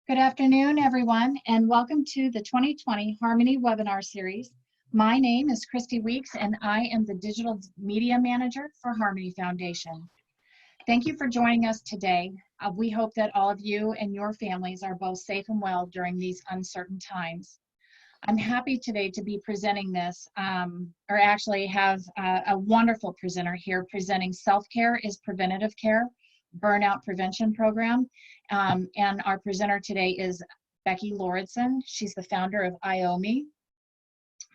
Good afternoon, everyone, and welcome to the 2020 Harmony webinar series. My name is Christy Weeks, and I am the Digital Media Manager for Harmony Foundation. Thank you for joining us today. We hope that all of you and your families are both safe and well during these uncertain times. I'm happy today to be presenting this, or actually have a wonderful presenter here presenting Self-Care is Preventative Care, Burnout Prevention Program. And our presenter today is Becky Lauridsen. She's the founder of IOME.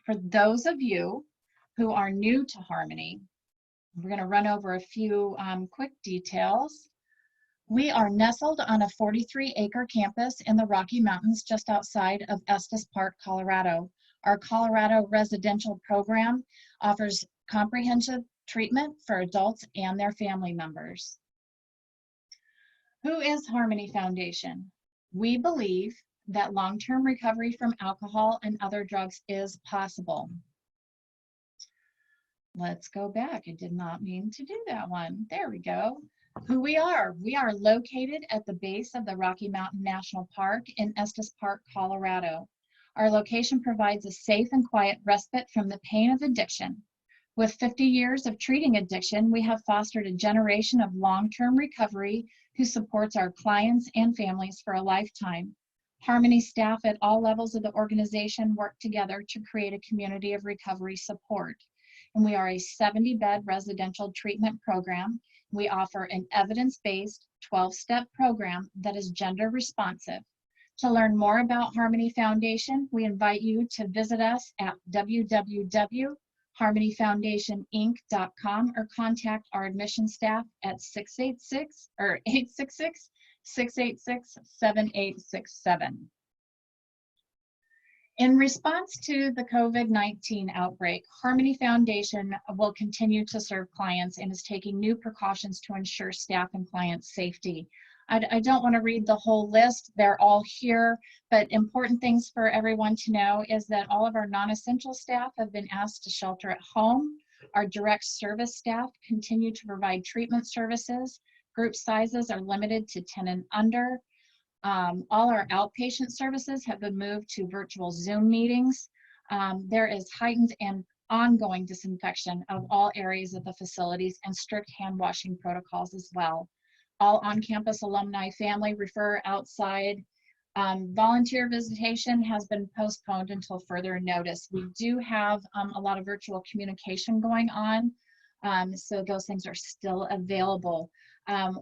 For those of you who are new to Harmony, we're going to run over a few quick details. We are nestled on a 43-acre campus in the Rocky Mountains just outside of Estes Park, Colorado. Our Colorado residential program offers comprehensive treatment for adults and their family members. Who is Harmony Foundation? We believe that long-term recovery from alcohol and other drugs is possible. Let's go back. I did not mean to do that one. There we go. Who we are located at the base of the Rocky Mountain National Park in Estes Park, Colorado. Our location provides a safe and quiet respite from the pain of addiction. With 50 years of treating addiction, we have fostered a generation of long-term recovery who supports our clients and families for a lifetime. Harmony staff at all levels of the organization work together to create a community of recovery support. And we are a 70-bed residential treatment program. We offer an evidence-based 12-step program that is gender responsive. To learn more about Harmony Foundation, we invite you to visit us at www.harmonyfoundationinc.com or contact our admission staff at 866-686-7867. In response to the COVID-19 outbreak, Harmony Foundation will continue to serve clients and is taking new precautions to ensure staff and client safety. I don't want to read the whole list, they're all here, but important things for everyone to know is that all of our non-essential staff have been asked to shelter at home. Our direct service staff continue to provide treatment services. Group sizes are limited to 10 and under. All our outpatient services have been moved to virtual Zoom meetings. There is heightened and ongoing disinfection of all areas of the facilities and strict hand washing protocols as well. All on-campus alumni family refer outside. Volunteer visitation has been postponed until further notice. We do have a lot of virtual communication going on, so those things are still available.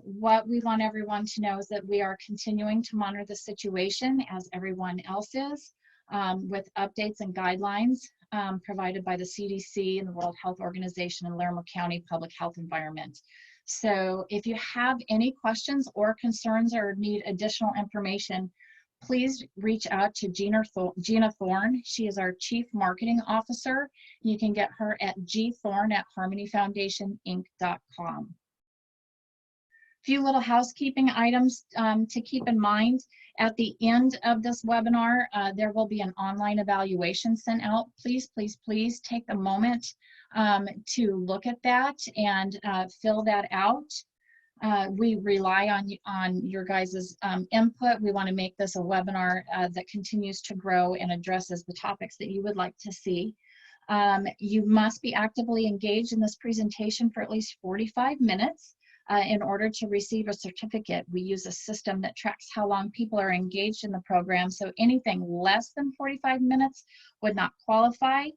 What we want everyone to know is that we are continuing to monitor the situation as everyone else is, with updates and guidelines provided by the CDC and the World Health Organization and Lerma County Public Health Environment. So if you have any questions or concerns or need additional information, please reach out to Gina Thorne. She is our Chief Marketing Officer. You can get her at gthorne@harmonyfoundationinc.com. Few little housekeeping items to keep in mind. At the end of this webinar, there will be an online evaluation sent out. Please, please, please take a moment to look at that and fill that out. We rely on your guys' input. We want to make this a webinar that continues to grow and addresses the topics that you would like to see. You must be actively engaged in this presentation for at least 45 minutes. In order to receive a certificate. We use a system that tracks how long people are engaged in the program, so anything less than 45 minutes would not qualify.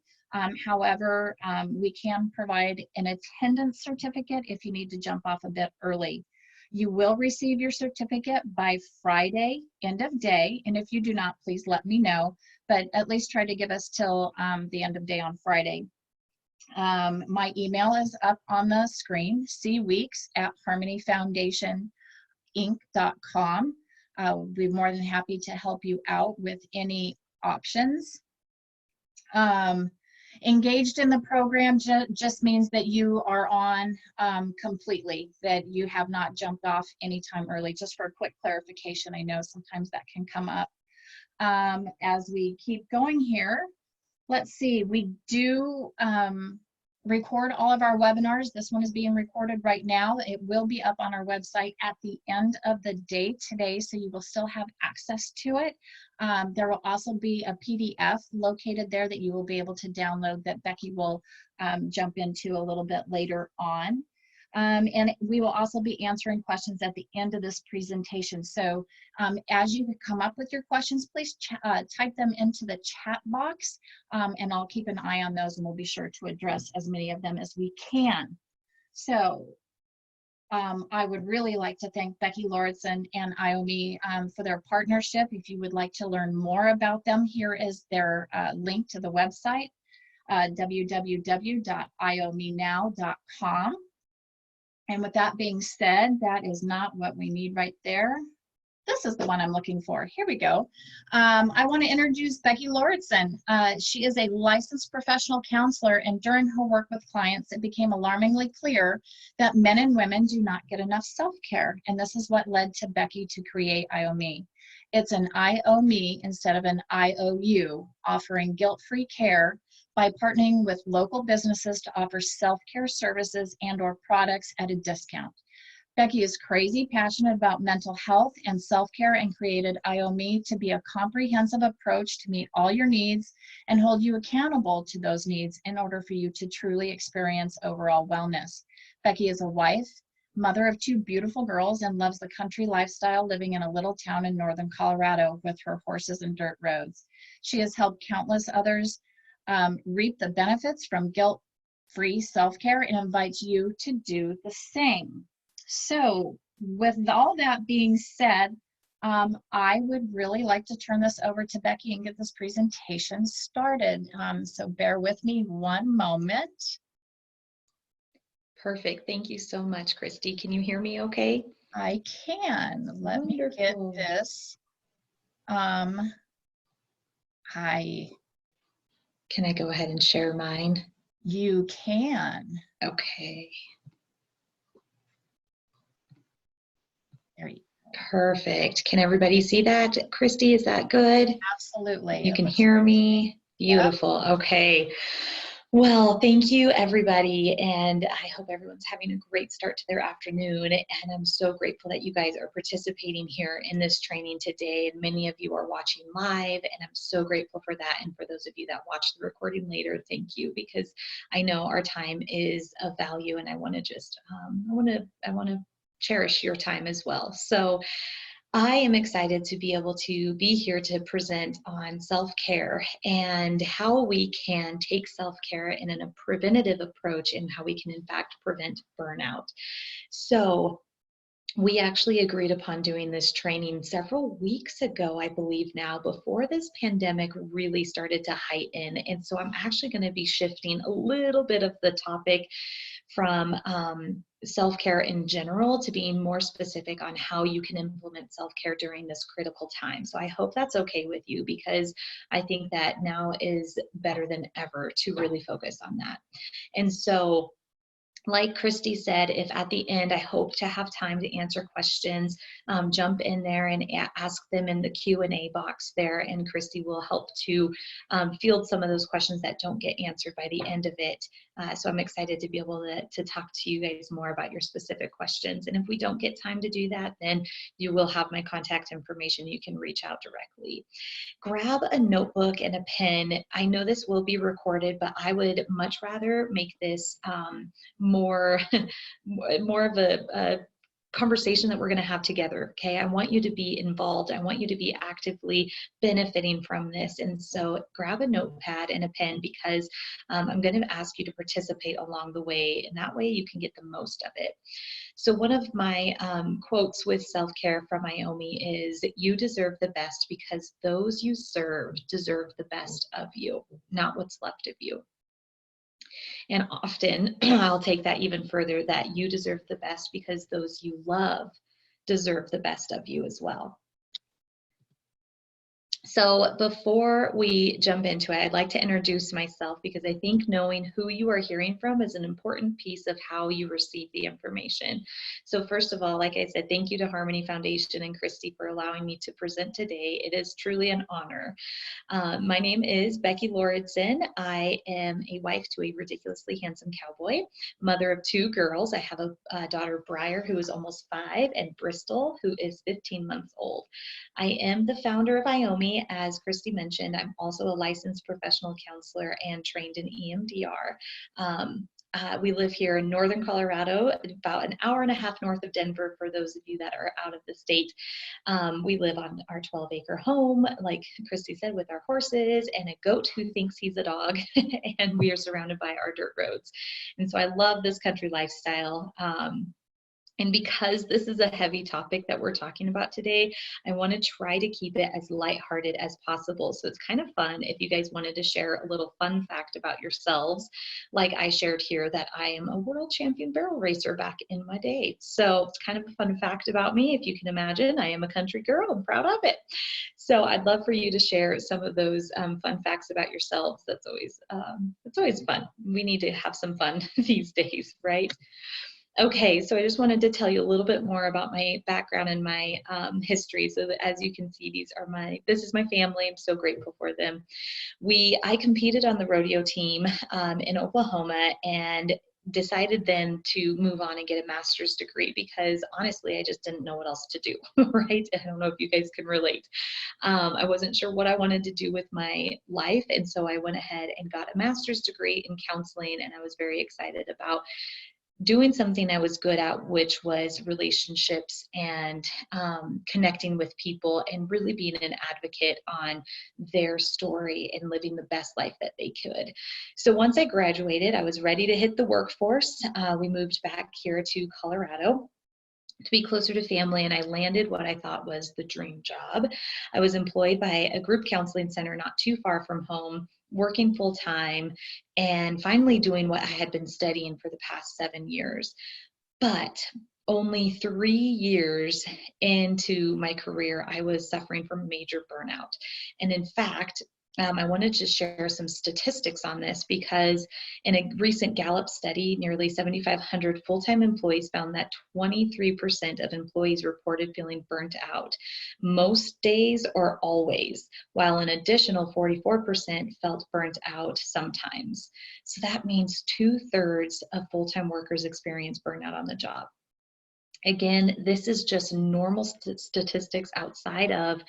However, we can provide an attendance certificate if you need to jump off a bit early. You will receive your certificate by Friday, end of day, and if you do not, please let me know, but at least try to give us till the end of day on Friday. My email is up on the screen, cweeks@harmonyfoundationinc.com. We'll be more than happy to help you out with any options. Engaged in the program just means that you are on completely, that you have not jumped off anytime early. Just for a quick clarification, I know sometimes that can come up. As we keep going here, let's see, we do record all of our webinars. This one is being recorded right now. It will be up on our website at the end of the day today, so you will still have access to it. There will also be a PDF located there that you will be able to download that Becky will jump into a little bit later on. And we will also be answering questions at the end of this presentation. So as you come up with your questions, please type them into the chat box, and I'll keep an eye on those, and we'll be sure to address as many of them as we can. So I would really like to thank Becky Lauridsen and IOME for their partnership. If you would like to learn more about them, here is their link to the website, www.iomenow.com. And with that being said, that is not what we need right there. This is the one I'm looking for. Here we go. I want to introduce Becky Lauridsen. She is a licensed professional counselor, and during her work with clients, it became alarmingly clear that men and women do not get enough self-care. And this is what led to Becky to create IOME. It's an IOME instead of an IOU, offering guilt-free care by partnering with local businesses to offer self-care services and/or products at a discount. Becky is crazy passionate about mental health and self-care and created IOME to be a comprehensive approach to meet all your needs and hold you accountable to those needs in order for you to truly experience overall wellness. Becky is a wife, mother of 2 beautiful girls, and loves the country lifestyle, living in a little town in northern Colorado with her horses and dirt roads. She has helped countless others reap the benefits from guilt-free self-care and invites you to do the same. So with all that being said, I would really like to turn this over to Becky and get this presentation started. So bear with me one moment. Perfect. Thank you so much, Christy. Can you hear me okay? I can. Let me get this. Can I go ahead and share mine? You can. Okay. There you go. Perfect. Can everybody see that? Christy, is that good? Absolutely. You can hear me? Beautiful. Yep. Okay. Well, thank you, everybody, and I hope everyone's having a great start to their afternoon, and I'm so grateful that you guys are participating here in this training today, and many of you are watching live, and I'm so grateful for that, and for those of you that watch the recording later, thank you, because I know our time is of value, and I want to just, I want to cherish your time as well. So I am excited to be able to be here to present on self-care and how we can take self-care in a preventative approach and how we can in fact prevent burnout. So we actually agreed upon doing this training several weeks ago, I believe now, before this pandemic really started to heighten. And so I'm actually going to be shifting a little bit of the topic from self-care in general to being more specific on how you can implement self-care during this critical time. So I hope that's okay with you, because I think that now is better than ever to really focus on that. And so, like Christy said, if at the end I hope to have time to answer questions, jump in there and ask them in the Q&A box there, and Christy will help to field some of those questions that don't get answered by the end of it. So I'm excited to be able to talk to you guys more about your specific questions. And if we don't get time to do that, then you will have my contact information. You can reach out directly. Grab a notebook and a pen. I know this will be recorded, but I would much rather make this more of a conversation that we're going to have together. Okay, I want you to be involved. I want you to be actively benefiting from this. And so grab a notepad and a pen, because I'm going to ask you to participate along the way, and that way you can get the most of it. So one of my quotes with self-care from IOME is, "You deserve the best because those you serve deserve the best of you, not what's left of you." And often I'll take that even further, that you deserve the best because those you love deserve the best of you as well. So before we jump into it, I'd like to introduce myself because I think knowing who you are hearing from is an important piece of how you receive the information. So first of all, like I said, thank you to Harmony Foundation and Christy for allowing me to present today. It is truly an honor. My name is Becky Lauridsen. I am a wife to a ridiculously handsome cowboy, mother of 2 girls. I have a daughter, Briar, who is almost 5, and Bristol, who is 15 months old. I am the founder of IOME. As Christy mentioned, I'm also a licensed professional counselor and trained in EMDR. We live here in northern Colorado, about an hour and a half north of Denver for those of you that are out of the state. We live on our 12-acre home, like Christy said, with our horses and a goat who thinks he's a dog, and we are surrounded by our dirt roads. And so I love this country lifestyle. And because this is a heavy topic that we're talking about today, I want to try to keep it as lighthearted as possible. So it's kind of fun if you guys wanted to share a little fun fact about yourselves, like I shared here that I am a world champion barrel racer back in my day. So it's kind of a fun fact about me. If you can imagine, I am a country girl. I'm proud of it. So I'd love for you to share some of those fun facts about yourselves. That's always fun. We need to have some fun these days, right? Okay, so I just wanted to tell you a little bit more about my background and my history. So that as you can see, this is my family. I'm so grateful for them. I competed on the rodeo team in Oklahoma and decided then to move on and get a master's degree because honestly, I just didn't know what else to do, right? I don't know if you guys can relate. I wasn't sure what I wanted to do with my life. And so I went ahead and got a master's degree in counseling, and I was very excited about doing something I was good at, which was relationships and connecting with people and really being an advocate on their story and living the best life that they could. So once I graduated, I was ready to hit the workforce. We moved back here to Colorado to be closer to family, and I landed what I thought was the dream job. I was employed by a group counseling center not too far from home, working full time, and finally doing what I had been studying for the past 7 years. But only 3 years into my career, I was suffering from major burnout. And in fact, I wanted to share some statistics on this because in a recent Gallup study, nearly 7,500 full-time employees found that 23% of employees reported feeling burnt out most days or always, while an additional 44% felt burnt out sometimes. So that means 2/3 of full-time workers experience burnout on the job. Again, this is just normal statistics outside of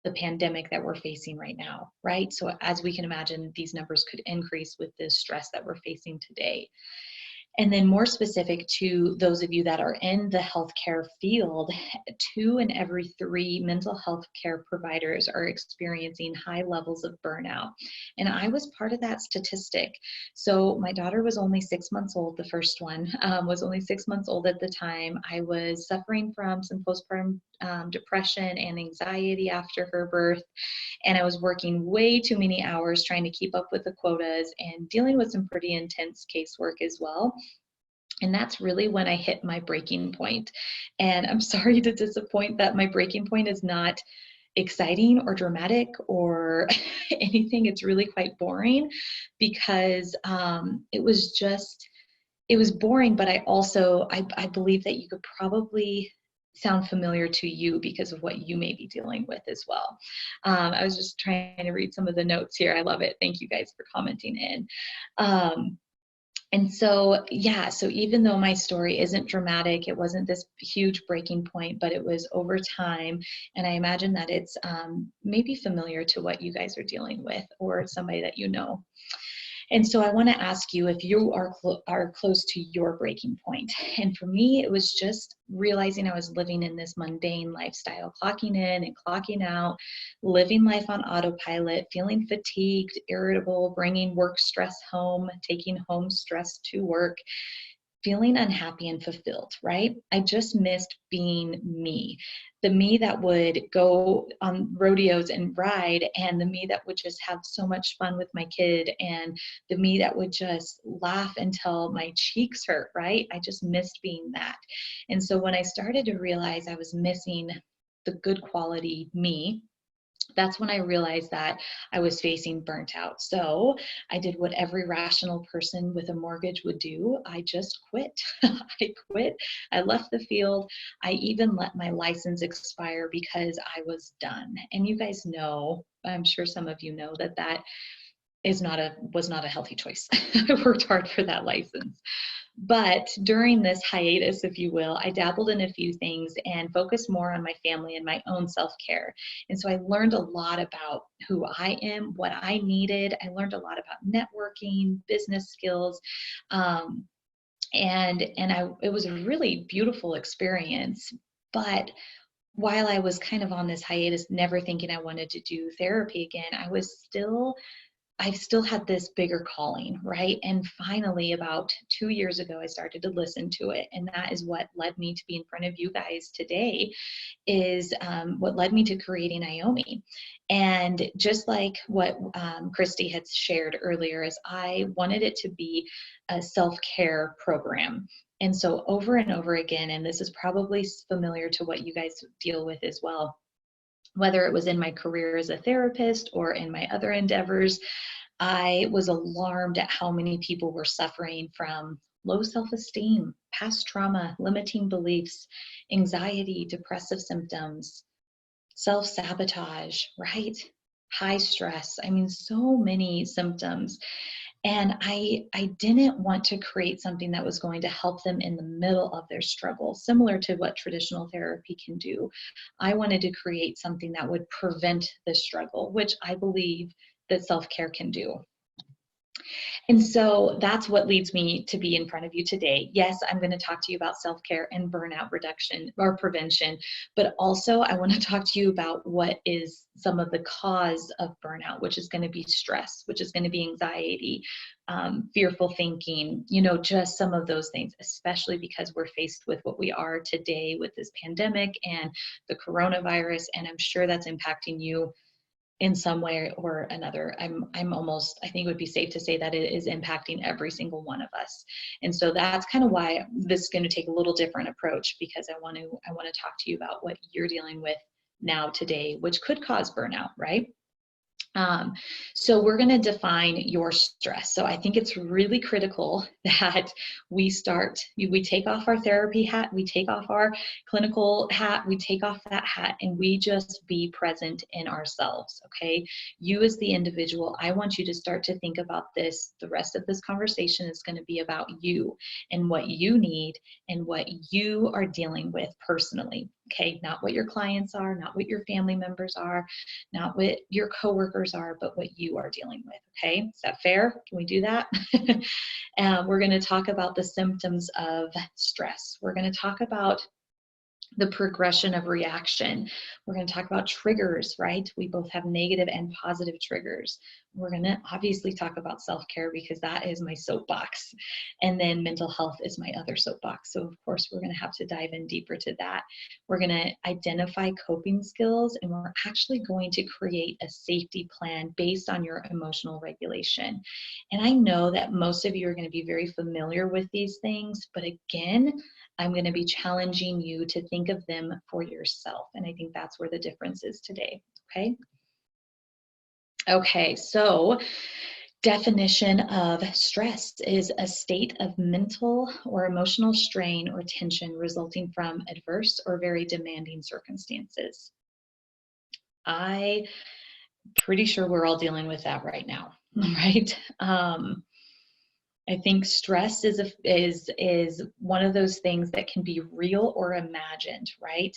the pandemic that we're facing right now, right? So as we can imagine, these numbers could increase with the stress that we're facing today. And then more specific to those of you that are in the healthcare field, 2 in every 3 mental health care providers are experiencing high levels of burnout. And I was part of that statistic. So my daughter was only 6 months old. The first one was only 6 months old at the time. I was suffering from some postpartum depression and anxiety after her birth. And I was working way too many hours trying to keep up with the quotas and dealing with some pretty intense casework as well. And that's really when I hit my breaking point. And I'm sorry to disappoint that my breaking point is not exciting or dramatic or anything. It's really quite boring because it was boring, but I believe that you could probably sound familiar to you because of what you may be dealing with as well. I was just trying to read some of the notes here. I love it. Thank you guys for commenting in. And so, yeah, so even though my story isn't dramatic, it wasn't this huge breaking point, but it was over time. And I imagine that it's maybe familiar to what you guys are dealing with or somebody that you know. And so I want to ask you if you are close to your breaking point. And for me, it was just realizing I was living in this mundane lifestyle, clocking in and clocking out, living life on autopilot, feeling fatigued, irritable, bringing work stress home, taking home stress to work, feeling unhappy and fulfilled, right? I just missed being me. The me that would go on rodeos and ride, and the me that would just have so much fun with my kid, and the me that would just laugh until my cheeks hurt, right? I just missed being that. And so when I started to realize I was missing the good quality me, that's when I realized that I was facing burnt out. So I did what every rational person with a mortgage would do. I just quit. I quit. I left the field. I even let my license expire because I was done. And you guys know, I'm sure some of you know that that was not a healthy choice. I worked hard for that license. But during this hiatus, if you will, I dabbled in a few things and focused more on my family and my own self-care. And so I learned a lot about who I am, what I needed. I learned a lot about networking, business skills, um, it was a really beautiful experience. But while I was kind of on this hiatus, never thinking I wanted to do therapy again, I still had this bigger calling, right? And finally, about 2 years ago, I started to listen to it. And that is what led me to be in front of you guys today, is what led me to creating IOME. And just like what Christy had shared earlier, is I wanted it to be a self-care program. And so over and over again, and this is probably familiar to what you guys deal with as well, whether it was in my career as a therapist or in my other endeavors, I was alarmed at how many people were suffering from low self-esteem, past trauma, limiting beliefs, anxiety, depressive symptoms, self-sabotage, right? High stress. I mean, so many symptoms. And I didn't want to create something that was going to help them in the middle of their struggle, similar to what traditional therapy can do. I wanted to create something that would prevent the struggle, which I believe that self-care can do. And so that's what leads me to be in front of you today. Yes, I'm going to talk to you about self-care and burnout reduction or prevention, but also I want to talk to you about what is some of the cause of burnout, which is going to be stress, which is going to be anxiety, fearful thinking, just some of those things, especially because we're faced with what we are today with this pandemic and the coronavirus. And I'm sure that's impacting you in some way or another. I think it would be safe to say that it is impacting every single one of us. And so that's kind of why this is going to take a little different approach, because I want to talk to you about what you're dealing with now today, which could cause burnout, right? So we're going to define your stress. So I think it's really critical that we take off our therapy hat, we take off our clinical hat, we take off that hat, and we just be present in ourselves. Okay. You as the individual, I want you to start to think about this. The rest of this conversation is going to be about you and what you need and what you are dealing with personally. Okay. Not what your clients are, not what your family members are, not what your coworkers are, but what you are dealing with. Okay, is that fair? Can we do that? We're going to talk about the symptoms of stress. We're going to talk about the progression of reaction. We're going to talk about triggers, right? We both have negative and positive triggers. We're going to obviously talk about self-care because that is my soapbox. And then mental health is my other soapbox. So of course, we're going to have to dive in deeper to that. We're going to identify coping skills, and we're actually going to create a safety plan based on your emotional regulation. And I know that most of you are going to be very familiar with these things, but again, I'm going to be challenging you to think of them for yourself. And I think that's where the difference is today. Okay. Okay. So definition of stress is a state of mental or emotional strain or tension resulting from adverse or very demanding circumstances. I'm pretty sure we're all dealing with that right now. Right. I think stress is one of those things that can be real or imagined, right?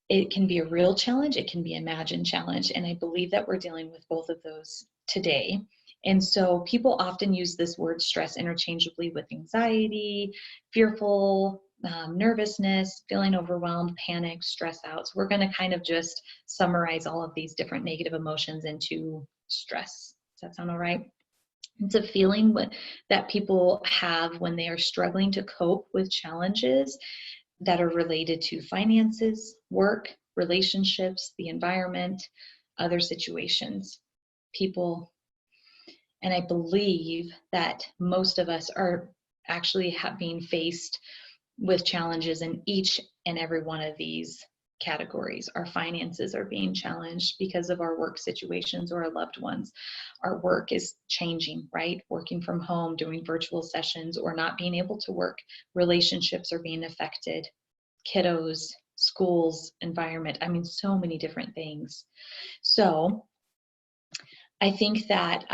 It can be a real challenge, it can be an imagined challenge, and I believe that we're dealing with both of those today. And so people often use this word stress interchangeably with anxiety, fearful, nervousness, feeling overwhelmed, panic, stress out. So we're going to kind of just summarize all of these different negative emotions into stress. Does that sound all right? It's a feeling that people have when they are struggling to cope with challenges that are related to finances, work, relationships, the environment, other situations, people. And I believe that most of us are actually being faced with challenges in each and every one of these categories. Our finances are being challenged because of our work situations or our loved ones. Our work is changing, right? Working from home, doing virtual sessions, or not being able to work. Relationships are being affected. Kiddos, schools, environment. I mean, so many different things. So I think that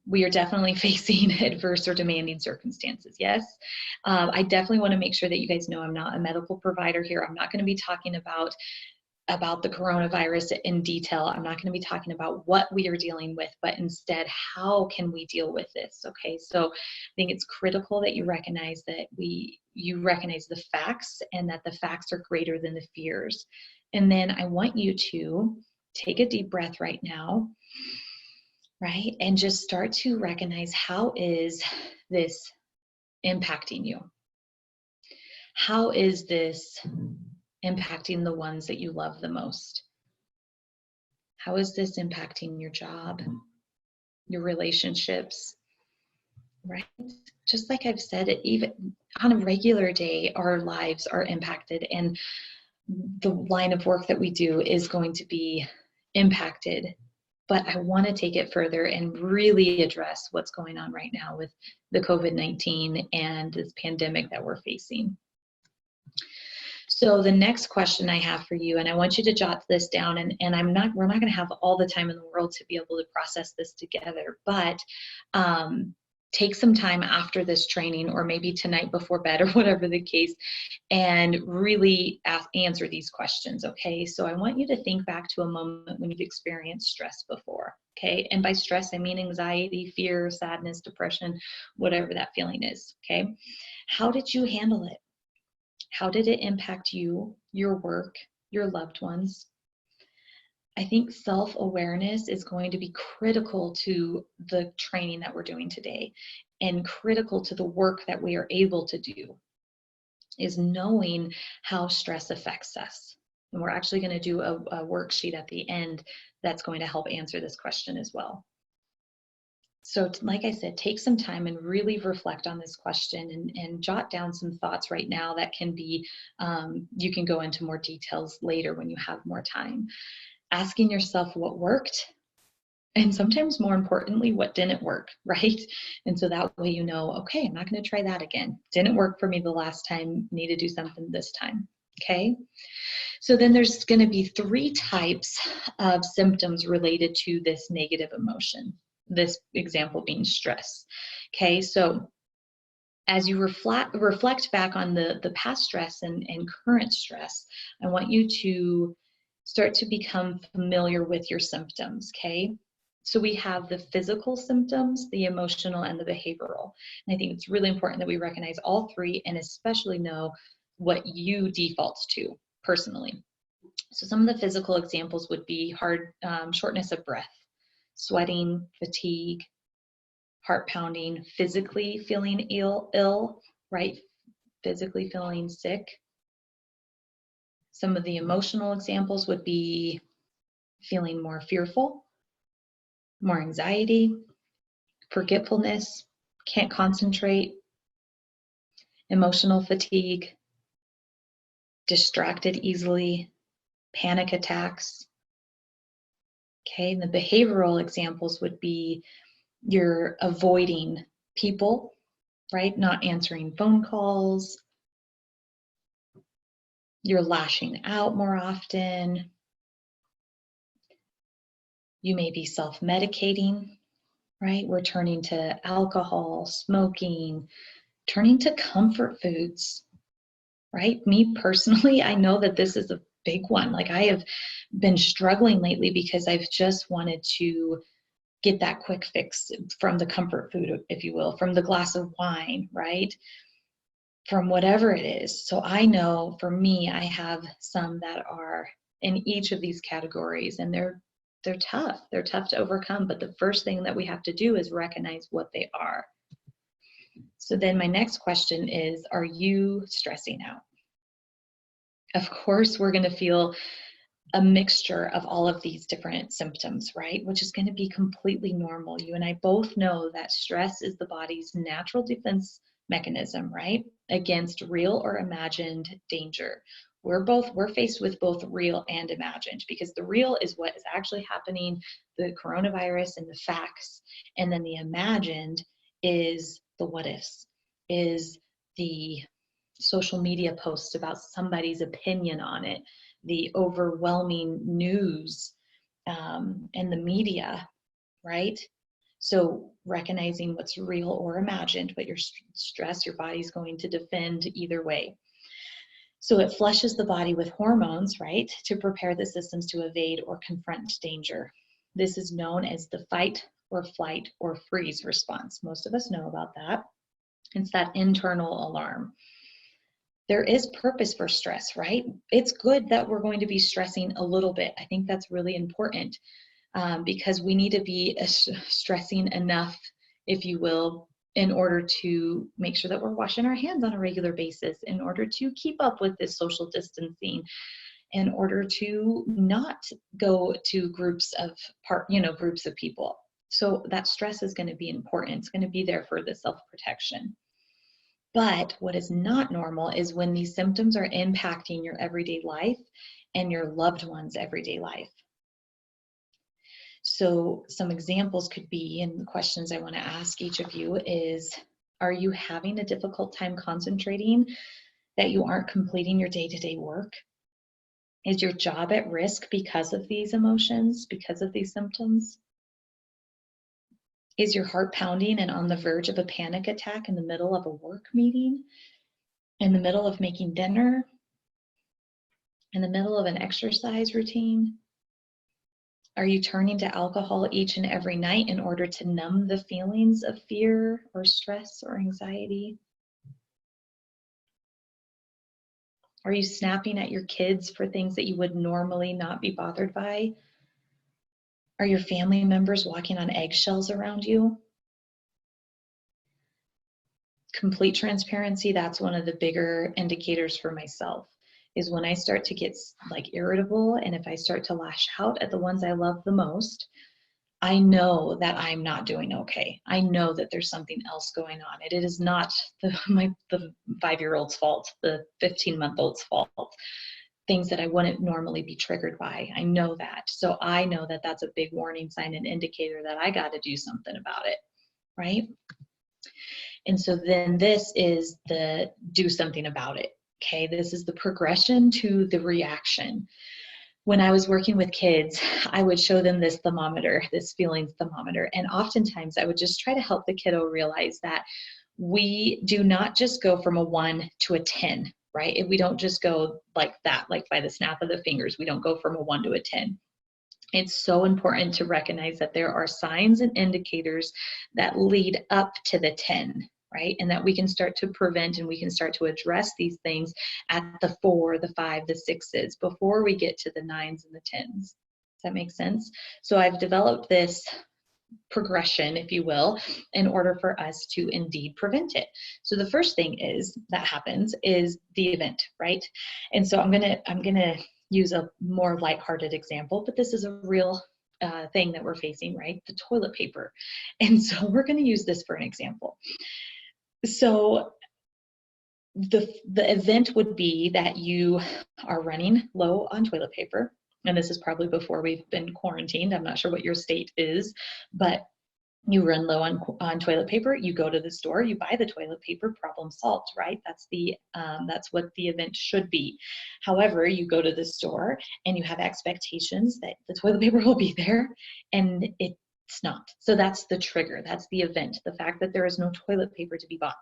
we are definitely facing adverse or demanding circumstances. Yes, I definitely want to make sure that you guys know I'm not a medical provider here. I'm not going to be talking about the coronavirus in detail. I'm not going to be talking about what we are dealing with, but instead, how can we deal with this? Okay, so I think it's critical that you recognize that you recognize the facts and that the facts are greater than the fears. And then I want you to take a deep breath right now. Right? And just start to recognize, how is this impacting you? How is this impacting the ones that you love the most? How is this impacting your job, your relationships? Right? Just like I've said, even on a regular day, our lives are impacted, and the line of work that we do is going to be impacted. But I want to take it further and really address what's going on right now with the COVID-19 and this pandemic that we're facing. So the next question I have for you, and I want you to jot this down, and we're not going to have all the time in the world to be able to process this together, but take some time after this training, or maybe tonight before bed, or whatever the case, and really answer these questions, okay? So I want you to think back to a moment when you've experienced stress before, okay? And by stress, I mean anxiety, fear, sadness, depression, whatever that feeling is, okay? How did you handle it? How did it impact you, your work, your loved ones? I think self-awareness is going to be critical to the training that we're doing today, and critical to the work that we are able to do, is knowing how stress affects us. And we're actually going to do a worksheet at the end that's going to help answer this question as well. So like I said, take some time and really reflect on this question, and jot down some thoughts right now that can be, you can go into more details later when you have more time. Asking yourself what worked, and sometimes more importantly, what didn't work, right? And so that way you know, okay, I'm not going to try that again. Didn't work for me the last time, need to do something this time, okay? So then there's going to be 3 types of symptoms related to this negative emotion, this example being stress, okay? So as you reflect back on the past stress and current stress, I want you to start to become familiar with your symptoms, okay? So we have the physical symptoms, the emotional, and the behavioral. And I think it's really important that we recognize all 3, and especially know what you default to personally. So some of the physical examples would be shortness of breath, sweating, fatigue, heart pounding, physically feeling ill, right? Physically feeling sick. Some of the emotional examples would be feeling more fearful, more anxiety, forgetfulness, can't concentrate, emotional fatigue, distracted easily, panic attacks. Okay, and the behavioral examples would be you're avoiding people, right? Not answering phone calls. You're lashing out more often. You may be self-medicating, right? We're turning to alcohol, smoking, turning to comfort foods, right? Me personally, I know that this is a big one. Like, I have been struggling lately because I've just wanted to get that quick fix from the comfort food, if you will, from the glass of wine, right? From whatever it is. So I know for me, I have some that are in each of these categories, and they're tough. They're tough to overcome. But the first thing that we have to do is recognize what they are. So then my next question is, are you stressing out? Of course, we're going to feel a mixture of all of these different symptoms, right? Which is going to be completely normal. You and I both know that stress is the body's natural defense mechanism, right? Against real or imagined danger. We're faced with both real and imagined, because the real is what is actually happening, the coronavirus and the facts. And then the imagined is the what ifs, is the social media posts about somebody's opinion on it, the overwhelming news, and the media, right? So recognizing what's real or imagined, but your stress, your body's going to defend either way. So it flushes the body with hormones, right, to prepare the systems to evade or confront danger. This is known as the fight or flight or freeze response. Most of us know about that. It's that internal alarm. There is purpose for stress, right? It's good that we're going to be stressing a little bit. I think that's really important, because we need to be stressing enough, if you will, in order to make sure that we're washing our hands on a regular basis, in order to keep up with this social distancing, in order to not go to groups of people. So that stress is going to be important. It's going to be there for the self-protection. But what is not normal is when these symptoms are impacting your everyday life and your loved one's everyday life. So some examples could be, and the questions I want to ask each of you is, are you having a difficult time concentrating, that you aren't completing your day-to-day work? Is your job at risk because of these emotions, because of these symptoms? Is your heart pounding and on the verge of a panic attack in the middle of a work meeting, in the middle of making dinner, in the middle of an exercise routine? Are you turning to alcohol each and every night in order to numb the feelings of fear or stress or anxiety? Are you snapping at your kids for things that you would normally not be bothered by? Are your family members walking on eggshells around you? Complete transparency, that's one of the bigger indicators for myself, is when I start to get like irritable, and if I start to lash out at the ones I love the most, I know that I'm not doing okay. I know that there's something else going on. It is not the 5-year-old's fault, the 15-month-old's fault, things that I wouldn't normally be triggered by. I know that. So I know that that's a big warning sign and indicator that I got to do something about it, right? And so then this is the do something about it. Okay, this is the progression to the reaction. When I was working with kids, I would show them this thermometer, this feelings thermometer. And oftentimes I would just try to help the kiddo realize that we do not just go from a 1 to a 10, right? We don't just go like that, like by the snap of the fingers. We don't go from a 1 to a 10. It's so important to recognize that there are signs and indicators that lead up to the 10, right? And that we can start to prevent and we can start to address these things at the 4, the 5, the 6s before we get to the 9s and the 10s. Does that make sense? So I've developed this progression, if you will, in order for us to indeed prevent it. So the first thing that happens is the event, right? And so I'm gonna use a more lighthearted example, but this is a real thing that we're facing, right? The toilet paper. And so we're going to use this for an example. So the event would be that you are running low on toilet paper, and this is probably before we've been quarantined. I'm not sure what your state is, but you run low on toilet paper, you go to the store, you buy the toilet paper, problem solved, right? That's what the event should be. However, you go to the store and you have expectations that the toilet paper will be there, and it's not. So that's the trigger, that's the event, the fact that there is no toilet paper to be bought.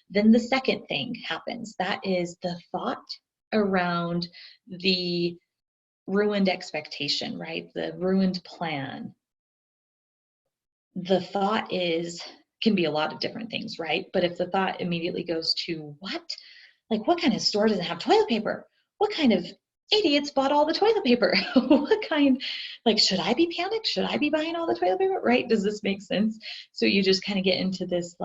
Then the second thing happens, that is the thought around the ruined expectation, right? The ruined plan. The thought can be a lot of different things, right? But if the thought immediately goes to what? Like, what kind of store doesn't have toilet paper? What kind of idiots bought all the toilet paper? Should I be panicked? Should I be buying all the toilet paper, right? Does this make sense? So you just kind of get into this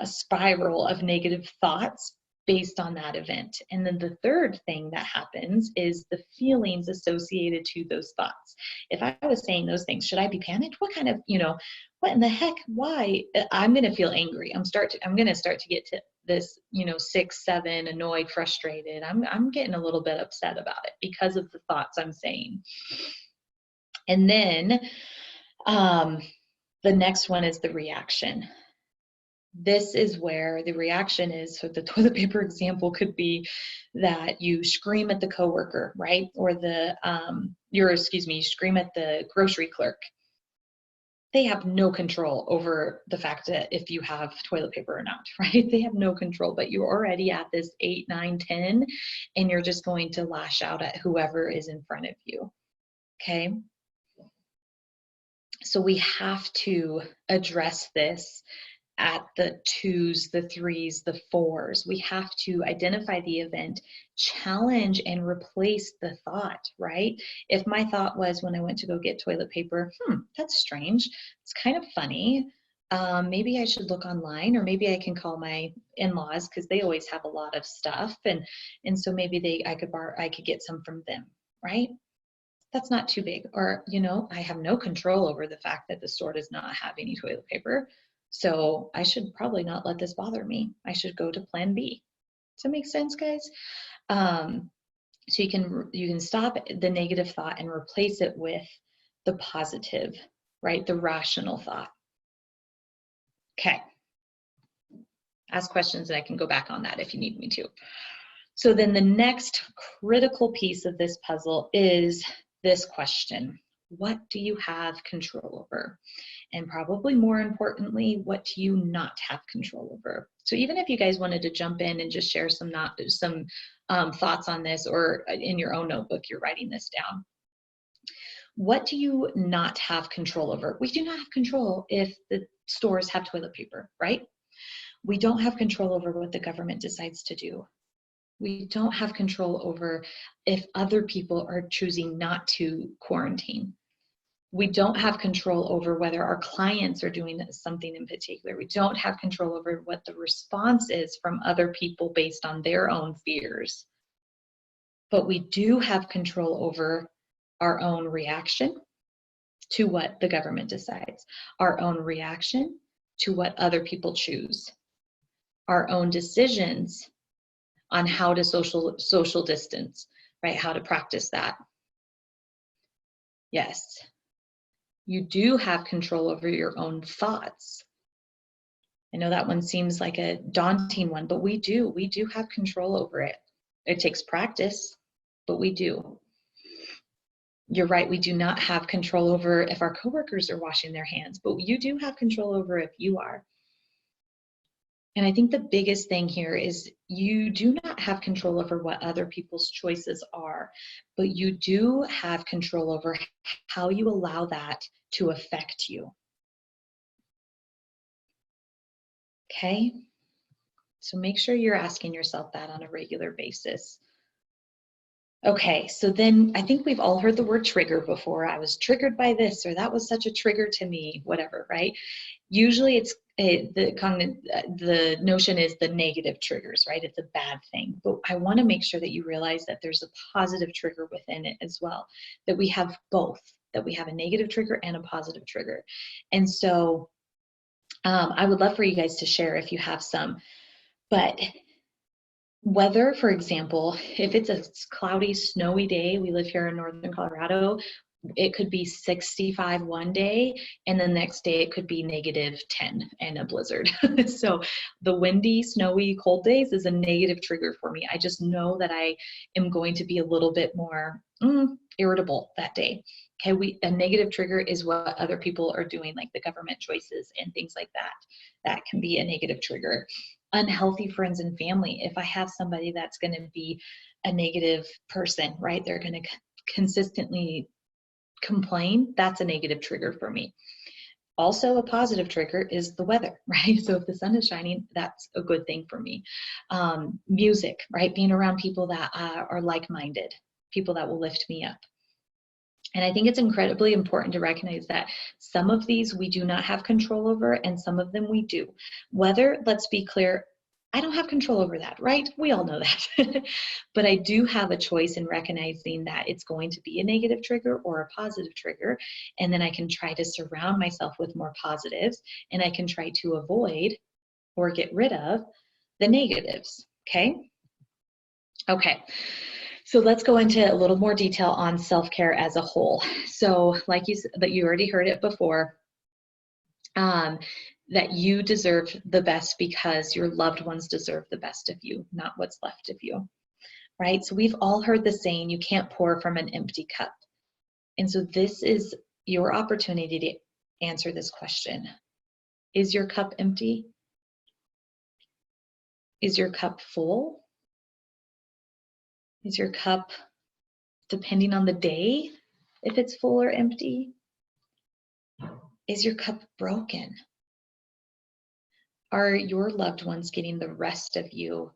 spiral of negative thoughts based on that event. And then the third thing that happens is the feelings associated to those thoughts. If I was saying those things, should I be panicked? What kind of, what in the heck? Why? I'm going to feel angry. I'm going to start to get to this, 6, 7, annoyed, frustrated. I'm getting a little bit upset about it because of the thoughts I'm saying. And then the next one is the reaction. This is where the reaction is. So the toilet paper example could be that you scream at the coworker, right? Or you scream at the grocery clerk. They have no control over the fact that if you have toilet paper or not, right? They have no control, but you're already at this 8, 9, 10, and you're just going to lash out at whoever is in front of you, okay? So we have to address this at the 2s, the 3s, the 4s. We have to identify the event, challenge and replace the thought, right? If my thought was when I went to go get toilet paper, that's strange. It's kind of funny. Maybe I should look online, or maybe I can call my in-laws because they always have a lot of stuff. And so maybe I could get some from them, right? That's not too big. Or, I have no control over the fact that the store does not have any toilet paper. So I should probably not let this bother me. I should go to plan B. Does that make sense, guys? So you can stop the negative thought and replace it with the positive, right? The rational thought. Okay. Ask questions and I can go back on that if you need me to. So then the next critical piece of this puzzle is this question. What do you have control over? And probably more importantly, what do you not have control over? So even if you guys wanted to jump in and just share some thoughts on this, or in your own notebook, you're writing this down. What do you not have control over? We do not have control if the stores have toilet paper, right? We don't have control over what the government decides to do. We don't have control over if other people are choosing not to quarantine. We don't have control over whether our clients are doing something in particular. We don't have control over what the response is from other people based on their own fears. But we do have control over our own reaction to what the government decides, our own reaction to what other people choose, our own decisions on how to social distance, right? How to practice that. Yes. You do have control over your own thoughts. I know that one seems like a daunting one, but we do have control over it. It takes practice, but we do. You're right, we do not have control over if our coworkers are washing their hands, but you do have control over if you are. And I think the biggest thing here is you do not have control over what other people's choices are, but you do have control over how you allow that to affect you. Okay? So make sure you're asking yourself that on a regular basis. Okay, so then I think we've all heard the word trigger before. I was triggered by this, or that was such a trigger to me, whatever, right? Usually it's the notion is the negative triggers, right? It's a bad thing. But I want to make sure that you realize that there's a positive trigger within it as well, that we have both, that we have a negative trigger and a positive trigger. And so I would love for you guys to share if you have some. But weather, for example, if it's a cloudy, snowy day, we live here in northern Colorado, it could be 65 one day, and the next day it could be -10 and a blizzard. So the windy, snowy, cold days is a negative trigger for me. I just know that I am going to be a little bit more irritable that day. Okay, a negative trigger is what other people are doing, like the government choices and things like that. That can be a negative trigger. Unhealthy friends and family. If I have somebody that's going to be a negative person, right? They're going to consistently complain. That's a negative trigger for me. Also, a positive trigger is the weather, right? So if the sun is shining, that's a good thing for me. Music, right? Being around people that are like-minded, people that will lift me up. And I think it's incredibly important to recognize that some of these we do not have control over and some of them we do. Weather, let's be clear, I don't have control over that, right? We all know that. But I do have a choice in recognizing that it's going to be a negative trigger or a positive trigger. And then I can try to surround myself with more positives, and I can try to avoid or get rid of the negatives. Okay? Okay. So let's go into a little more detail on self-care as a whole. So like you said, that you already heard it before, that you deserve the best because your loved ones deserve the best of you, not what's left of you, right? So we've all heard the saying, you can't pour from an empty cup. And so this is your opportunity to answer this question. Is your cup empty? Is your cup full? Is your cup, depending on the day, if it's full or empty? Is your cup broken? Are your loved ones getting the rest of you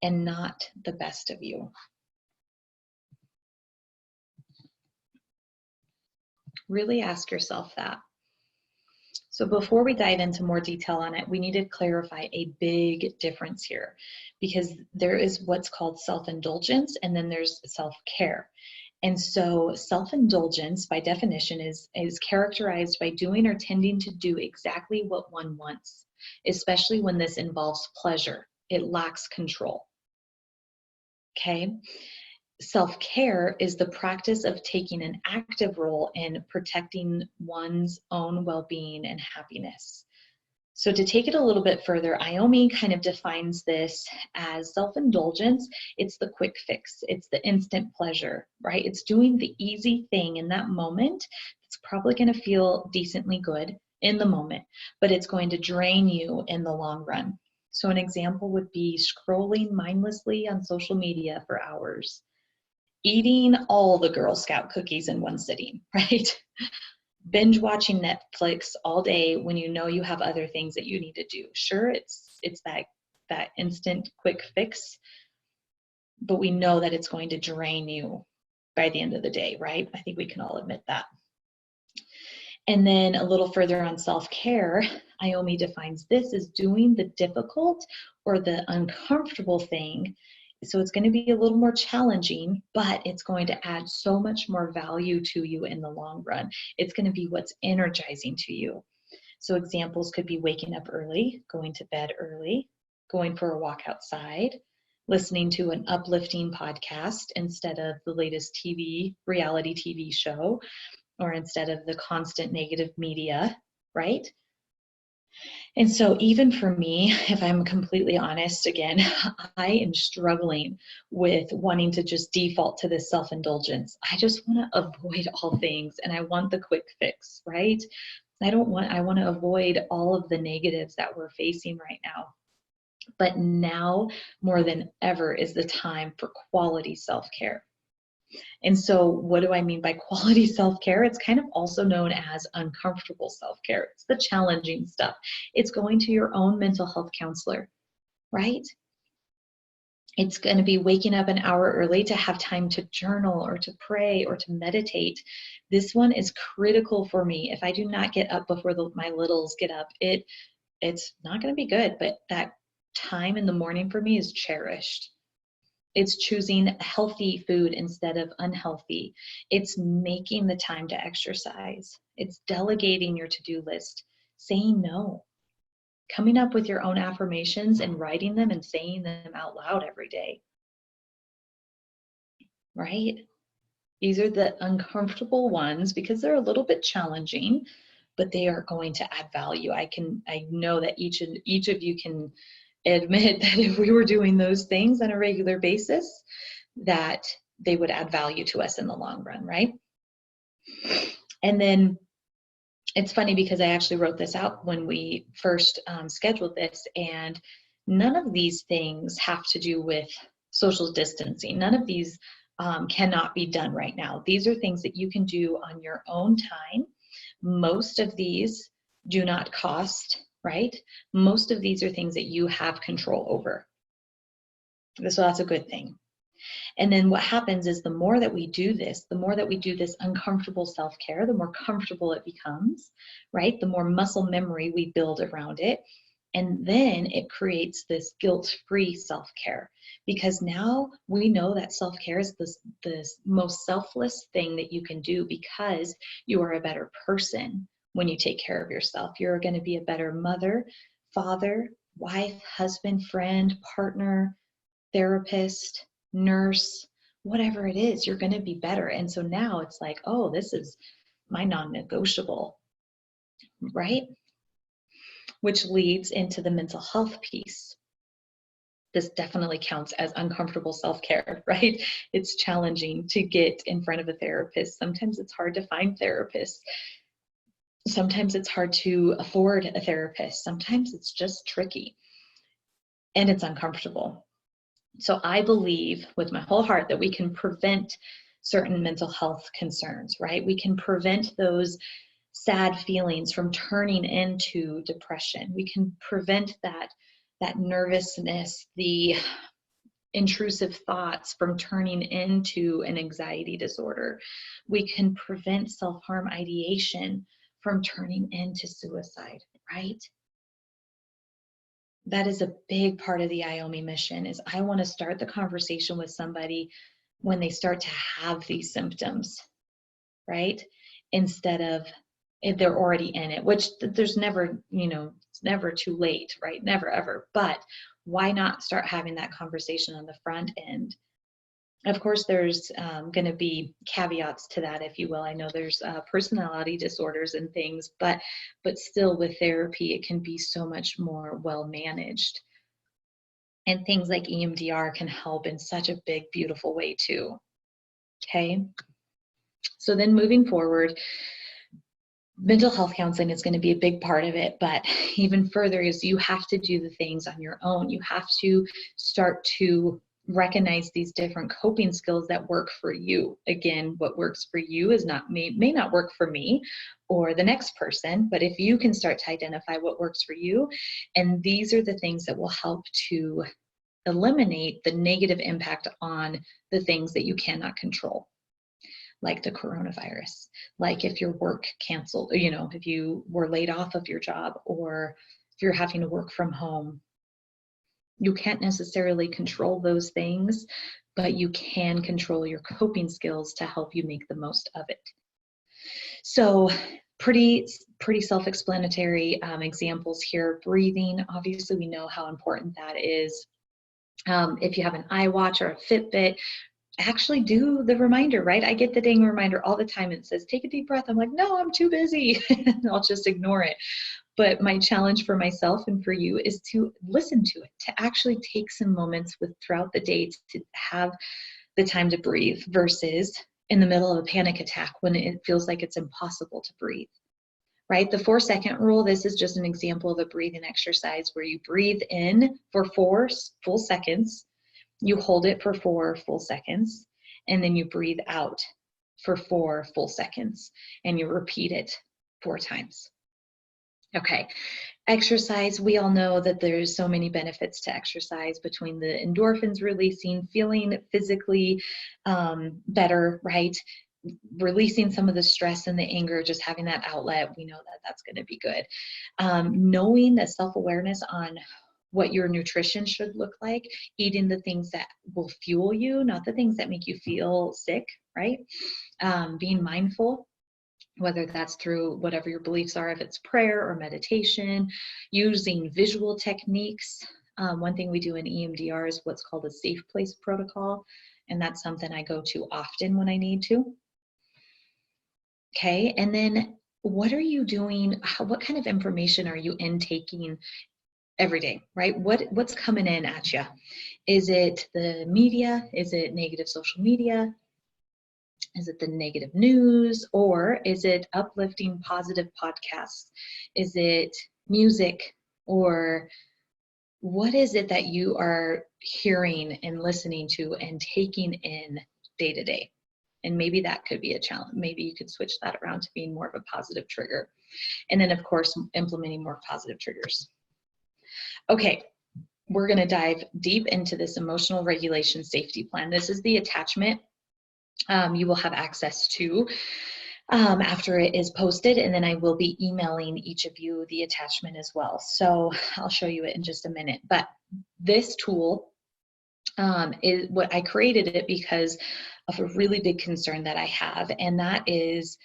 and not the best of you? Really ask yourself that. So before we dive into more detail on it, we need to clarify a big difference here, because there is what's called self-indulgence, and then there's self-care. And so self-indulgence, by definition, is characterized by doing or tending to do exactly what one wants, especially when this involves pleasure. It lacks control. Okay? Self-care is the practice of taking an active role in protecting one's own well-being and happiness. So to take it a little bit further, IOME kind of defines this as self-indulgence. It's the quick fix. It's the instant pleasure, right? It's doing the easy thing in that moment. It's probably going to feel decently good in the moment, but it's going to drain you in the long run. So an example would be scrolling mindlessly on social media for hours, eating all the Girl Scout cookies in one sitting, right? Binge watching Netflix all day when you know you have other things that you need to do. Sure, it's that instant quick fix, but we know that it's going to drain you by the end of the day, right? I think we can all admit that. And then a little further on self-care, IOME defines this as doing the difficult or the uncomfortable thing. So it's going to be a little more challenging, but it's going to add so much more value to you in the long run. It's going to be what's energizing to you. So examples could be waking up early, going to bed early, going for a walk outside, listening to an uplifting podcast instead of the latest reality TV show, or instead of the constant negative media, right? And so even for me, if I'm completely honest, again, I am struggling with wanting to just default to this self-indulgence. I just want to avoid all things, and I want the quick fix, right? I want to avoid all of the negatives that we're facing right now. But now more than ever is the time for quality self-care. And so what do I mean by quality self-care? It's kind of also known as uncomfortable self-care. It's the challenging stuff. It's going to your own mental health counselor, right? It's going to be waking up an hour early to have time to journal or to pray or to meditate. This one is critical for me. If I do not get up before my littles get up, it's not going to be good, but that time in the morning for me is cherished. It's choosing healthy food instead of unhealthy. It's making the time to exercise. It's delegating your to-do list, saying no, coming up with your own affirmations and writing them and saying them out loud every day, right? These are the uncomfortable ones because they're a little bit challenging, but they are going to add value. I know that each of you can admit that if we were doing those things on a regular basis, that they would add value to us in the long run, right? And then it's funny because I actually wrote this out when we first scheduled this, and none of these things have to do with social distancing. None of these cannot be done right now. These are things that you can do on your own time. Most of these do not cost, right? Most of these are things that you have control over. So that's a good thing. And then what happens is the more that we do this uncomfortable self-care, the more comfortable it becomes, right? The more muscle memory we build around it. And then it creates this guilt-free self-care, because now we know that self-care is the most selfless thing that you can do, because you are a better person when you take care of yourself. You're going to be a better mother, father, wife, husband, friend, partner, therapist, nurse, whatever it is, you're going to be better. And so now it's like, oh, this is my non-negotiable, right? Which leads into the mental health piece. This definitely counts as uncomfortable self-care, right? It's challenging to get in front of a therapist. Sometimes it's hard to find therapists. Sometimes it's hard to afford a therapist. Sometimes it's just tricky and it's uncomfortable. So I believe with my whole heart that we can prevent certain mental health concerns, right? We can prevent those sad feelings from turning into depression. We can prevent that nervousness, the intrusive thoughts from turning into an anxiety disorder. We can prevent self-harm ideation from turning into suicide, right? That is a big part of the IOME mission, is I want to start the conversation with somebody when they start to have these symptoms, right? Instead of if they're already in it, which there's never, it's never too late, right? Never, ever. But why not start having that conversation on the front end? Of course, there's going to be caveats to that, if you will. I know there's personality disorders and things, but still with therapy, it can be so much more well managed. And things like EMDR can help in such a big, beautiful way too. Okay. So then moving forward, mental health counseling is going to be a big part of it, but even further is you have to do the things on your own. You have to start to recognize these different coping skills that work for you. Again, what works for you may not work for me or the next person, but if you can start to identify what works for you, and these are the things that will help to eliminate the negative impact on the things that you cannot control, like the coronavirus, like if your work canceled, if you were laid off of your job, or if you're having to work from home. You can't necessarily control those things, but you can control your coping skills to help you make the most of it. So pretty self-explanatory examples here. Breathing, obviously we know how important that is. If you have an iWatch or a Fitbit, actually do the reminder, right? I get the dang reminder all the time. It says, take a deep breath. I'm like, no, I'm too busy. I'll just ignore it. But my challenge for myself and for you is to listen to it, to actually take some moments throughout the day to have the time to breathe, versus in the middle of a panic attack when it feels like it's impossible to breathe, right? The 4-second rule, this is just an example of a breathing exercise where you breathe in for 4 full seconds, you hold it for 4 full seconds, and then you breathe out for 4 full seconds, and you repeat it 4 times. Okay, exercise, we all know that there's so many benefits to exercise, between the endorphins releasing, feeling physically better, right? Releasing some of the stress and the anger, just having that outlet, we know that that's going to be good. Knowing that self-awareness on what your nutrition should look like, eating the things that will fuel you, not the things that make you feel sick, right? Being mindful, whether that's through whatever your beliefs are, if it's prayer or meditation, using visual techniques. One thing we do in EMDR is what's called a safe place protocol, and that's something I go to often when I need to. Okay, and then what are you doing? What kind of information are you intaking every day, right? What's coming in at you? Is it the media? Is it negative social media? Is it the negative news, or is it uplifting, positive podcasts? Is it music, or what is it that you are hearing and listening to and taking in day to day? And maybe that could be a challenge. Maybe you could switch that around to being more of a positive trigger. And then, of course, implementing more positive triggers. Okay, we're going to dive deep into this emotional regulation safety plan. This is the attachment you will have access to. after it is posted, and then I will be emailing each of you the attachment as well. So I'll show you it in just a minute. But this tool is what I created it because of a really big concern that I have, and that is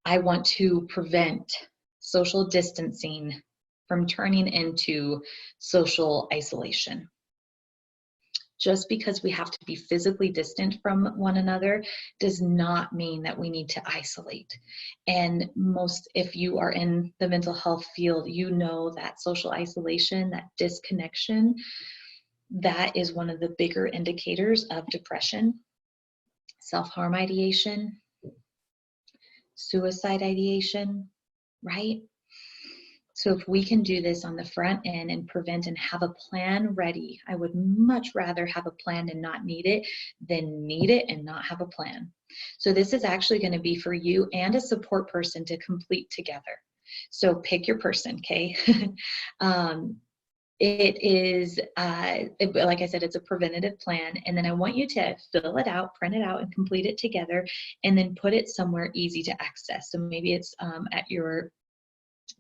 I want to prevent social distancing from turning into social isolation. Just because we have to be physically distant from one another does not mean that we need to isolate. And if you are in the mental health field, you know that social isolation, that disconnection, that is one of the bigger indicators of depression, self-harm ideation, suicide ideation, right? So if we can do this on the front end and prevent and have a plan ready, I would much rather have a plan and not need it than need it and not have a plan. So this is actually going to be for you and a support person to complete together. So pick your person, okay? It is, like I said, it's a preventative plan. And then I want you to fill it out, print it out, and complete it together, and then put it somewhere easy to access. So maybe it's at your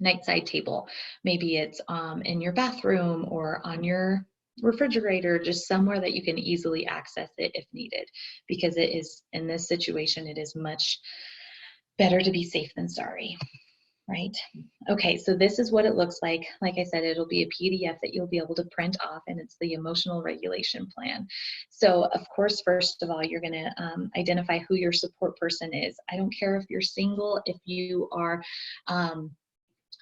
nightside table. Maybe it's in your bathroom or on your refrigerator, just somewhere that you can easily access it if needed. Because it is, in this situation, it is much better to be safe than sorry. Right? Okay, so this is what it looks like. Like I said, it'll be a PDF that you'll be able to print off, and it's the emotional regulation plan. So of course, first of all, you're going to identify who your support person is. I don't care if you're single, if you are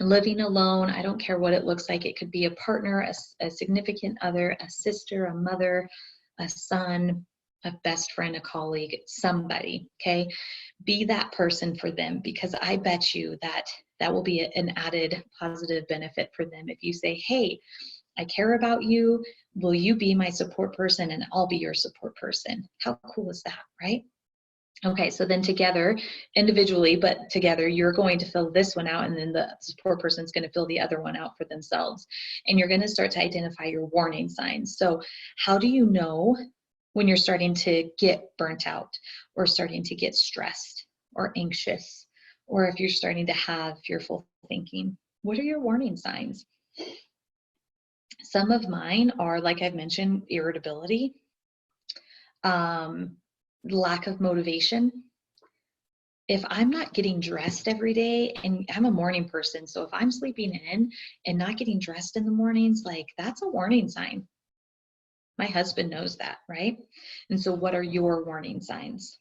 living alone, I don't care what it looks like. It could be a partner, a significant other, a sister, a mother, a son, a best friend, a colleague, somebody, okay? Be that person for them, because I bet you that that will be an added positive benefit for them. If you say, hey, I care about you, will you be my support person and I'll be your support person? How cool is that, right? Okay, so then together, individually, but together, you're going to fill this one out, and then the support person's going to fill the other one out for themselves. And you're going to start to identify your warning signs. So how do you know when you're starting to get burnt out, or starting to get stressed or anxious, or if you're starting to have fearful thinking? What are your warning signs? Some of mine are, like I've mentioned, irritability, lack of motivation. If I'm not getting dressed every day, and I'm a morning person, so if I'm sleeping in and not getting dressed in the mornings, like, that's a warning sign. My husband knows that, right? And so what are your warning signs?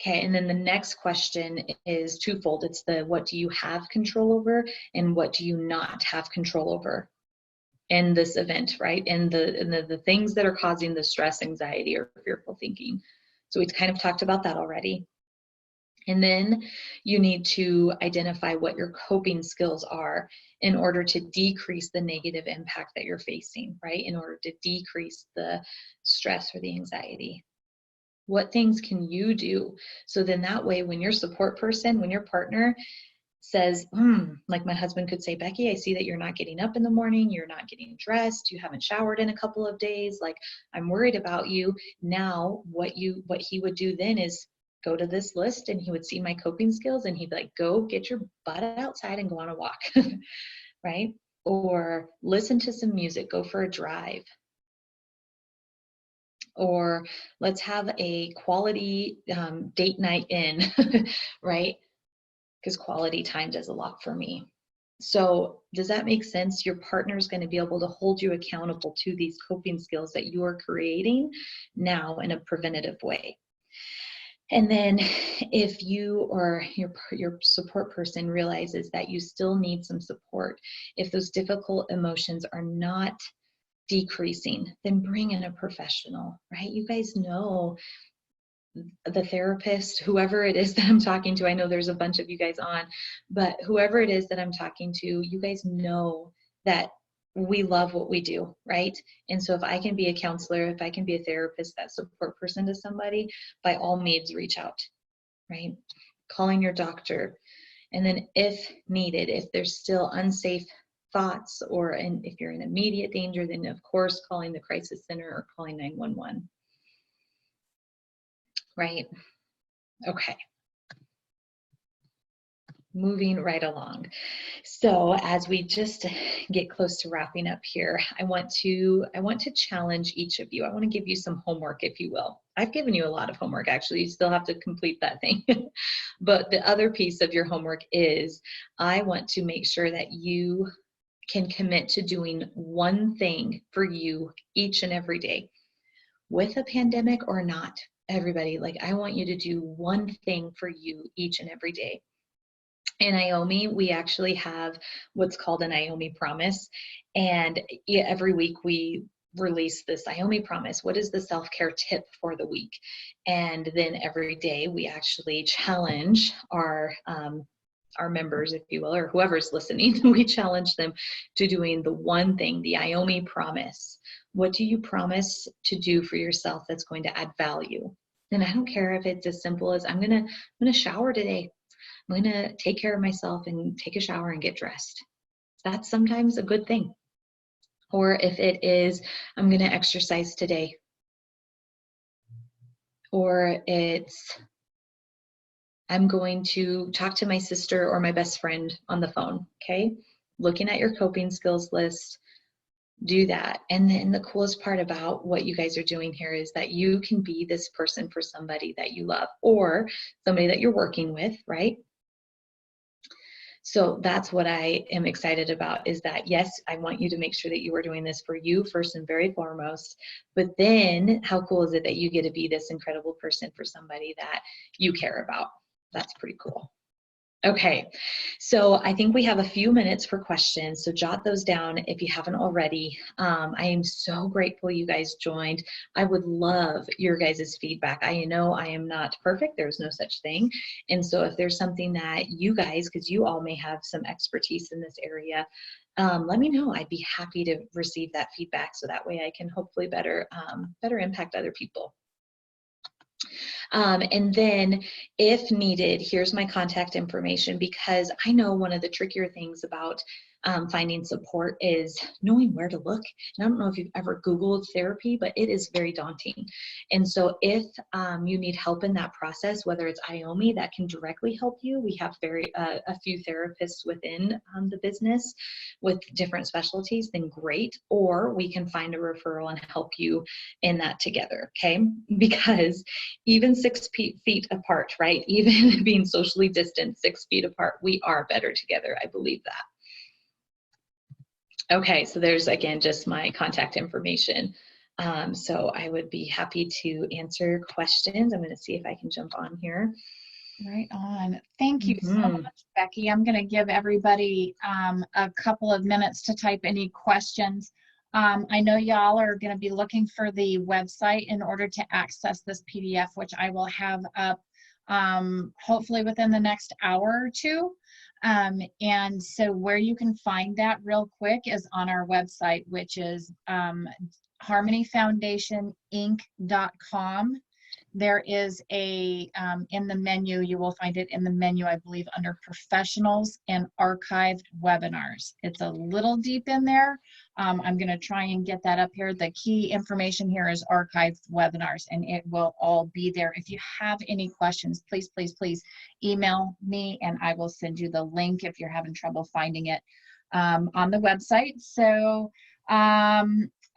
Okay, and then the next question is twofold. It's the what do you have control over, and what do you not have control over in this event, right? And the things that are causing the stress, anxiety, or fearful thinking. So we kind of talked about that already. And then you need to identify what your coping skills are in order to decrease the negative impact that you're facing, right? In order to decrease the stress or the anxiety. What things can you do? So then that way, when your support person, when your partner says, like my husband could say, Becky, I see that you're not getting up in the morning, you're not getting dressed, you haven't showered in a couple of days, like, I'm worried about you. Now, what he would do then is go to this list, and he would see my coping skills, and he'd be like, go get your butt outside and go on a walk, right? Or listen to some music, go for a drive. Or let's have a quality date night in, right? Because quality time does a lot for me. So does that make sense? Your partner is going to be able to hold you accountable to these coping skills that you are creating now in a preventative way. And then if you or your support person realizes that you still need some support, if those difficult emotions are not decreasing, then bring in a professional, right? You guys know the therapist, whoever it is that I'm talking to. I know there's a bunch of you guys on, but whoever it is that I'm talking to, you guys know that we love what we do, right? And so if I can be a counselor, if I can be a therapist, that support person to somebody, by all means, reach out, right? Calling your doctor. And then if needed, if there's still unsafe thoughts, and if you're in immediate danger, then of course calling the crisis center or calling 911. Right? Okay. moving right along. So as we just get close to wrapping up here, I want to challenge each of you. I want to give you some homework, if you will. I've given you a lot of homework, actually. You still have to complete that thing. But the other piece of your homework is I want to make sure that you can commit to doing one thing for you each and every day, with a pandemic or not. Everybody, like, I want you to do one thing for you each and every day. In IOME, we actually have what's called an IOME promise. And every week we release this IOME promise. What is the self-care tip for the week? And then every day we actually challenge our members, if you will, or whoever's listening, we challenge them to doing the one thing, the IOME promise. What do you promise to do for yourself that's going to add value? And I don't care if it's as simple as I'm gonna shower today. I'm going to take care of myself and take a shower and get dressed. That's sometimes a good thing. Or if it is, I'm going to exercise today. Or it's, I'm going to talk to my sister or my best friend on the phone, okay? Looking at your coping skills list, do that. And then the coolest part about what you guys are doing here is that you can be this person for somebody that you love or somebody that you're working with, right? So that's what I am excited about, is that, yes, I want you to make sure that you are doing this for you first and very foremost, but then how cool is it that you get to be this incredible person for somebody that you care about? That's pretty cool. Okay, so I think we have a few minutes for questions, so jot those down if you haven't already. I am so grateful you guys joined. I would love your guys' feedback. I know I am not perfect, there's no such thing. And so if there's something that you guys, because you all may have some expertise in this area, let me know. I'd be happy to receive that feedback so that way I can hopefully better impact other people. And then if needed, here's my contact information, because I know one of the trickier things about finding support is knowing where to look. And I don't know if you've ever Googled therapy, but it is very daunting. And so if you need help in that process, whether it's IOME that can directly help you, we have a few therapists within the business with different specialties, then great. Or we can find a referral and help you in that together, okay? Because even 6 feet apart, right? Even being socially distant 6 feet apart, we are better together. I believe that. Okay, so there's, again, just my contact information. So I would be happy to answer questions. I'm going to see if I can jump on here. Right on. Thank you so much, Becky. I'm going to give everybody a couple of minutes to type any questions. I know y'all are going to be looking for the website in order to access this PDF, which I will have up hopefully within the next hour or two. And so where you can find that real quick is on our website, which is harmonyfoundationinc.com. There is a, in the menu, you will find it in the menu, I believe, under professionals and archived webinars. It's a little deep in there. I'm going to try and get that up here. The key information here is archived webinars, and it will all be there. If you have any questions, please, please, please email me, and I will send you the link if you're having trouble finding it on the website. So,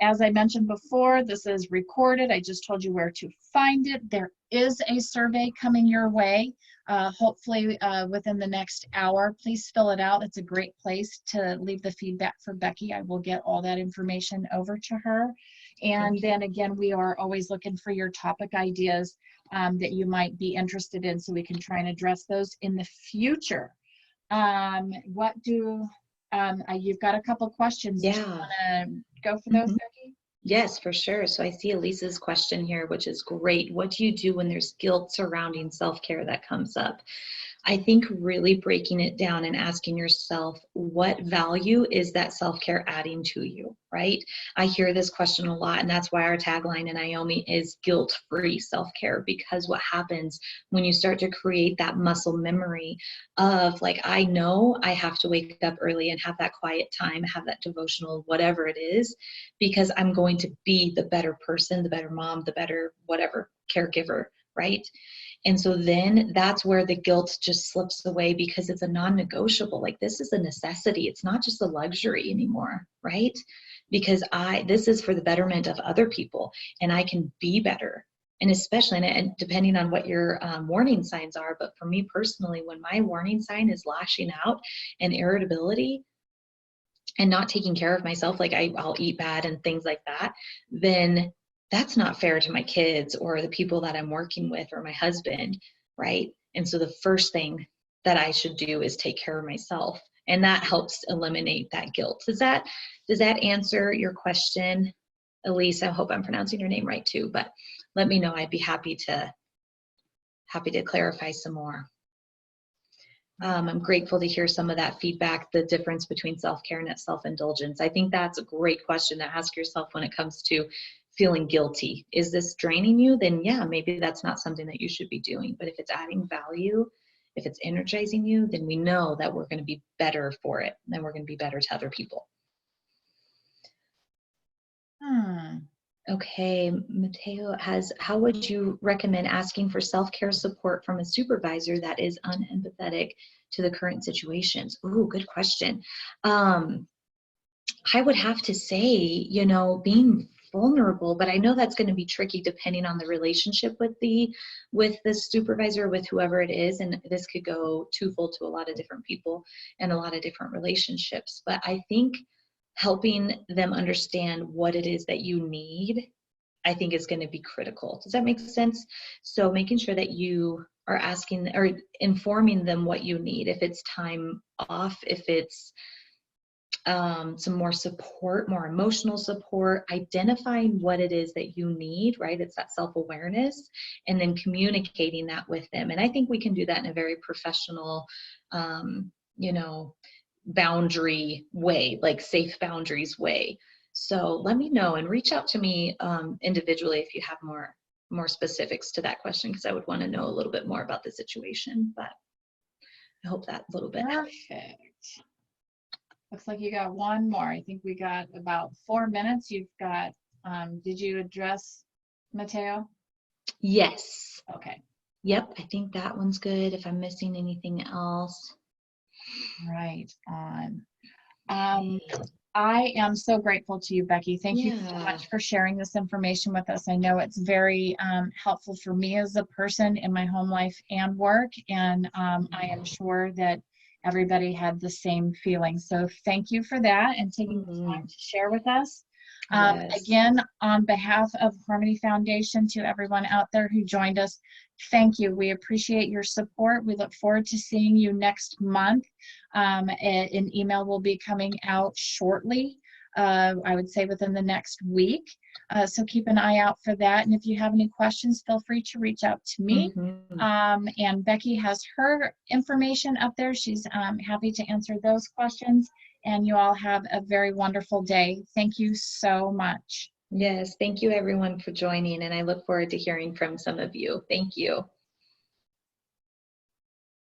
as I mentioned before, this is recorded. I just told you where to find it. There is a survey coming your way, hopefully within the next hour. Please fill it out. It's a great place to leave the feedback for Becky. I will get all that information over to her. And then again, we are always looking for your topic ideas that you might be interested in, so we can try and address those in the future. You've got a couple questions. Yeah. Do you want to go for those, Becky? Yes, for sure. So I see Elisa's question here, which is great. What do you do when there's guilt surrounding self-care that comes up? I think really breaking it down and asking yourself, what value is that self-care adding to you, right? I hear this question a lot, and that's why our tagline in IOME is guilt-free self-care, because what happens when you start to create that muscle memory of, like, I know I have to wake up early and have that quiet time, have that devotional, whatever it is, because I'm going to be the better person, the better mom, the better whatever caregiver, right? And so then that's where the guilt just slips away, because it's a non-negotiable. Like, this is a necessity. It's not just a luxury anymore, right? Because this is for the betterment of other people, and I can be better. And especially, and depending on what your warning signs are, but for me personally, when my warning sign is lashing out and irritability and not taking care of myself, like I'll eat bad and things like that, then that's not fair to my kids or the people that I'm working with or my husband, right? And so the first thing that I should do is take care of myself. And that helps eliminate that guilt. Does that answer your question, Elise? I hope I'm pronouncing your name right too, but let me know. I'd be happy to clarify some more. I'm grateful to hear some of that feedback, the difference between self-care and self-indulgence. I think that's a great question to ask yourself when it comes to feeling guilty. Is this draining you? Then yeah, maybe that's not something that you should be doing. But if it's adding value, if it's energizing you, then we know that we're going to be better for it, and we're going to be better to other people. Okay, Mateo has, how would you recommend asking for self-care support from a supervisor that is unempathetic to the current situations? Ooh, good question. I would have to say, being vulnerable, but I know that's going to be tricky depending on the relationship with the supervisor, with whoever it is. And this could go twofold to a lot of different people and a lot of different relationships. But I think helping them understand what it is that you need, I think, is going to be critical. Does that make sense? So making sure that you are asking or informing them what you need. If it's time off, if it's some more support, more emotional support, identifying what it is that you need, right? It's that self-awareness, and then communicating that with them. And I think we can do that in a very professional, boundary way, like safe boundaries way. So let me know and reach out to me individually if you have more specifics to that question, because I would want to know a little bit more about the situation. But I hope that a little bit helps. Perfect. Looks like you got one more. I think we got about 4 minutes. You've got, did you address Mateo? Yes. Okay. Yep, I think that one's good. If I'm missing anything else. Right on. I am so grateful to you, Becky. Thank you so much for sharing this information with us. I know it's very helpful for me as a person in my home life and work, and I am sure that everybody had the same feeling. So thank you for that and taking the time to share with us. Again, on behalf of Harmony Foundation, to everyone out there who joined us, thank you. We appreciate your support. We look forward to seeing you next month. An email will be coming out shortly, I would say within the next week. So keep an eye out for that. And if you have any questions, feel free to reach out to me. And Becky has her information up there. She's happy to answer those questions. And you all have a very wonderful day. Thank you so much. Yes, thank you everyone for joining, and I look forward to hearing from some of you. Thank you.